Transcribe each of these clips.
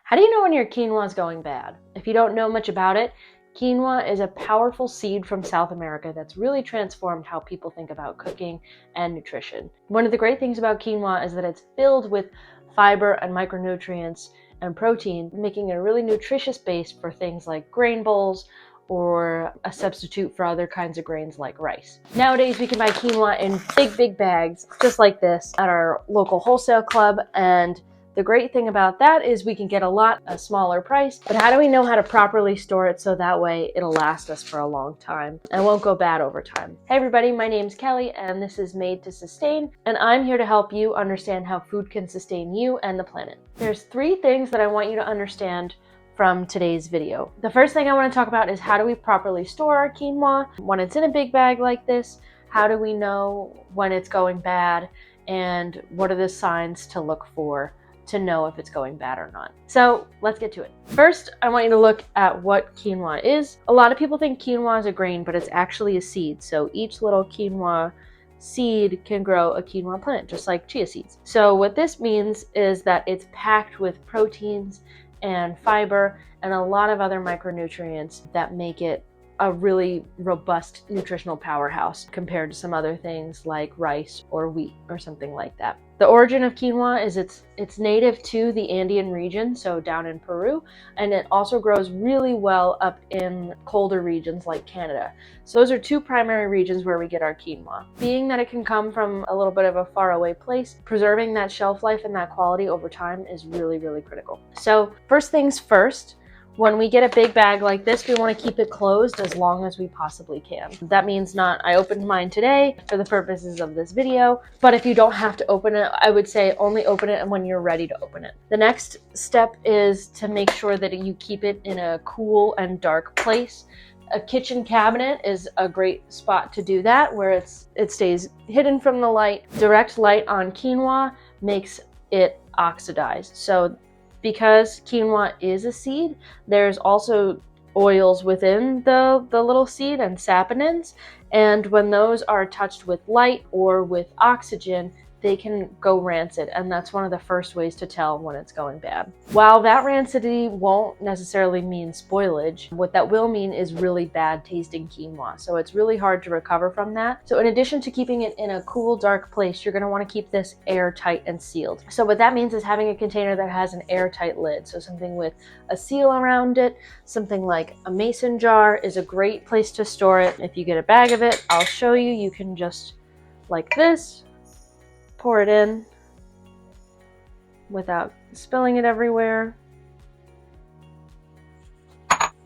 How do you know when your quinoa is going bad? If you don't know much about it, quinoa is a powerful seed from South America that's really transformed how people think about cooking and nutrition. One of the great things about quinoa is that it's filled with fiber and micronutrients and protein, making it a really nutritious base for things like grain bowls or a substitute for other kinds of grains like rice. Nowadays, we can buy quinoa in big bags, just like this, at our local wholesale club, and the great thing about that is we can get a lot at a smaller price, but how do we know how to properly store it so that way it'll last us for a long time and won't go bad over time? Hey everybody, my name's Kelly and this is Made to Sustain, and I'm here to help you understand how food can sustain you and the planet. There's 3 things that I want you to understand from today's video. The first thing I want to talk about is how do we properly store our quinoa when it's in a big bag like this? How do we know when it's going bad, and what are the signs to look for to know if it's going bad or not? So let's get to it. First, I want you to look at what quinoa is. A lot of people think quinoa is a grain, but it's actually a seed. So each little quinoa seed can grow a quinoa plant, just like chia seeds. So what this means is that it's packed with proteins and fiber and a lot of other micronutrients that make it a really robust nutritional powerhouse compared to some other things like rice or wheat or something like that. The origin of quinoa is it's native to the Andean region, so down in Peru, and it also grows really well up in colder regions like Canada. So those are 2 primary regions where we get our quinoa. Being that it can come from a little bit of a faraway place, preserving that shelf life and that quality over time is really critical. So first things first, when we get a big bag like this, we want to keep it closed as long as we possibly can. That means not, I opened mine today for the purposes of this video, but if you don't have to open it, I would say only open it when you're ready to open it. The next step is to make sure that you keep it in a cool and dark place. A kitchen cabinet is a great spot to do that, where it stays hidden from the light. Direct light on quinoa makes it oxidized. So because quinoa is a seed, there's also oils within the little seed and saponins, and when those are touched with light or with oxygen, they can go rancid, and that's one of the first ways to tell when it's going bad. While that rancidity won't necessarily mean spoilage, what that will mean is really bad tasting quinoa. So it's really hard to recover from that. So in addition to keeping it in a cool, dark place, you're gonna wanna keep this airtight and sealed. So what that means is having a container that has an airtight lid. So something with a seal around it, something like a mason jar is a great place to store it. If you get a bag of it, I'll show you. You can just, like this, pour it in without spilling it everywhere.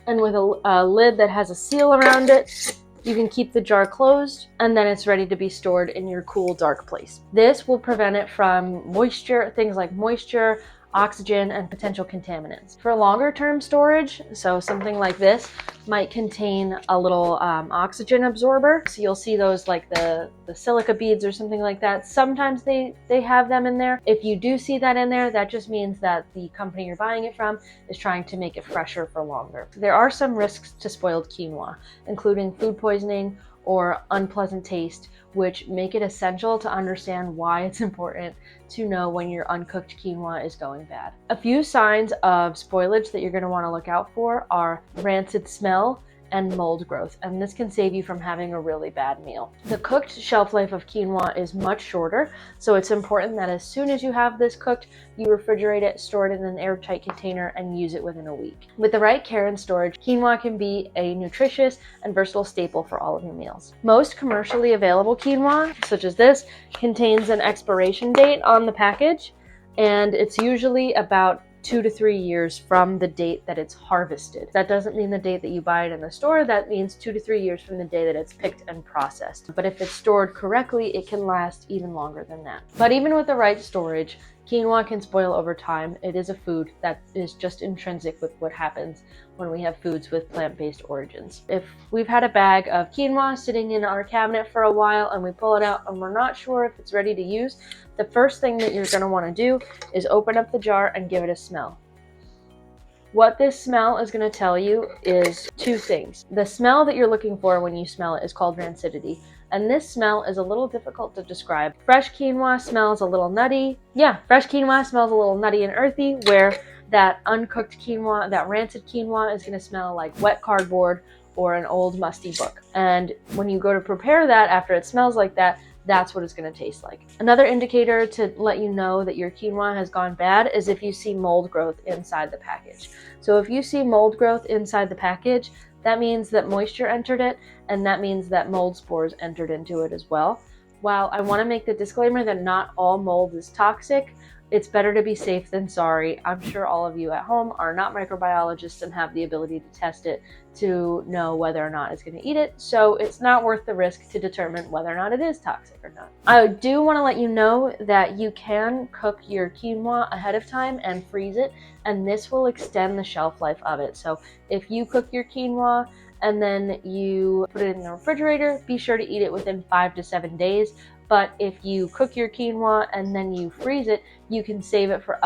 And with a lid that has a seal around it, you can keep the jar closed, and then it's ready to be stored in your cool, dark place. This will prevent it from moisture, things like moisture, oxygen, and potential contaminants. For longer term storage, so something like this might contain a little oxygen absorber. So you'll see those like the silica beads or something like that. Sometimes they have them in there. If you do see that in there, that just means that the company you're buying it from is trying to make it fresher for longer. There are some risks to spoiled quinoa, including food poisoning or unpleasant taste, which make it essential to understand why it's important to know when your uncooked quinoa is going bad. A few signs of spoilage that you're going to want to look out for are rancid smell and mold growth, and this can save you from having a really bad meal. The cooked shelf life of quinoa is much shorter, so it's important that as soon as you have this cooked, you refrigerate it, store it in an airtight container, and use it within a week. With the right care and storage, quinoa can be a nutritious and versatile staple for all of your meals. Most commercially available quinoa, such as this, contains an expiration date on the package, and it's usually about 2 to 3 years from the date that it's harvested. That doesn't mean the date that you buy it in the store. That means 2 to 3 years from the day that it's picked and processed. But if it's stored correctly, it can last even longer than that. But even with the right storage, quinoa can spoil over time. It is a food that is just intrinsic with what happens when we have foods with plant-based origins. If we've had a bag of quinoa sitting in our cabinet for a while and we pull it out and we're not sure if it's ready to use, the first thing that you're going to want to do is open up the jar and give it a smell. What this smell is going to tell you is 2 things. The smell that you're looking for when you smell it is called rancidity, and this smell is a little difficult to describe. Fresh quinoa smells a little nutty. Yeah, fresh quinoa smells a little nutty and earthy, where that uncooked quinoa, that rancid quinoa, is going to smell like wet cardboard or an old musty book. And when you go to prepare that after it smells like that, that's what it's going to taste like. Another indicator to let you know that your quinoa has gone bad is if you see mold growth inside the package. So if you see mold growth inside the package, that means that moisture entered it, and that means that mold spores entered into it as well. While I want to make the disclaimer that not all mold is toxic, it's better to be safe than sorry. I'm sure all of you at home are not microbiologists and have the ability to test it to know whether or not it's going to eat it, so it's not worth the risk to determine whether or not it is toxic or not. I do want to let you know that you can cook your quinoa ahead of time and freeze it, and this will extend the shelf life of it. So if you cook your quinoa and then you put it in the refrigerator, be sure to eat it within 5 to 7 days. But if you cook your quinoa and then you freeze it, you can save it for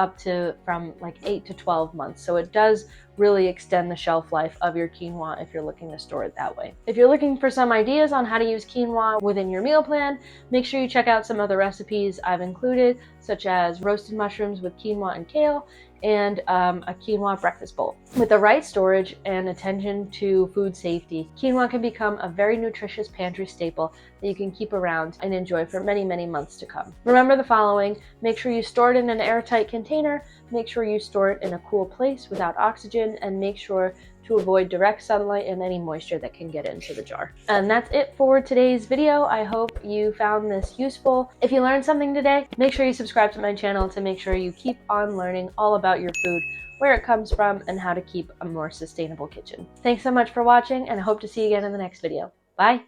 from like 8 to 12 months. So it does really extend the shelf life of your quinoa if you're looking to store it that way. If you're looking for some ideas on how to use quinoa within your meal plan, make sure you check out some other recipes I've included, such as roasted mushrooms with quinoa and kale, and a quinoa breakfast bowl. With the right storage and attention to food safety, quinoa can become a very nutritious pantry staple that you can keep around and enjoy for many, many months to come. Remember the following: make sure you store it in an airtight container, make sure you store it in a cool place without oxygen, and make sure to avoid direct sunlight and any moisture that can get into the jar. And that's it for today's video. I hope you found this useful. If you learned something today, make sure you subscribe to my channel to make sure you keep on learning all about your food, where it comes from, and how to keep a more sustainable kitchen. Thanks so much for watching, and I hope to see you again in the next video. Bye!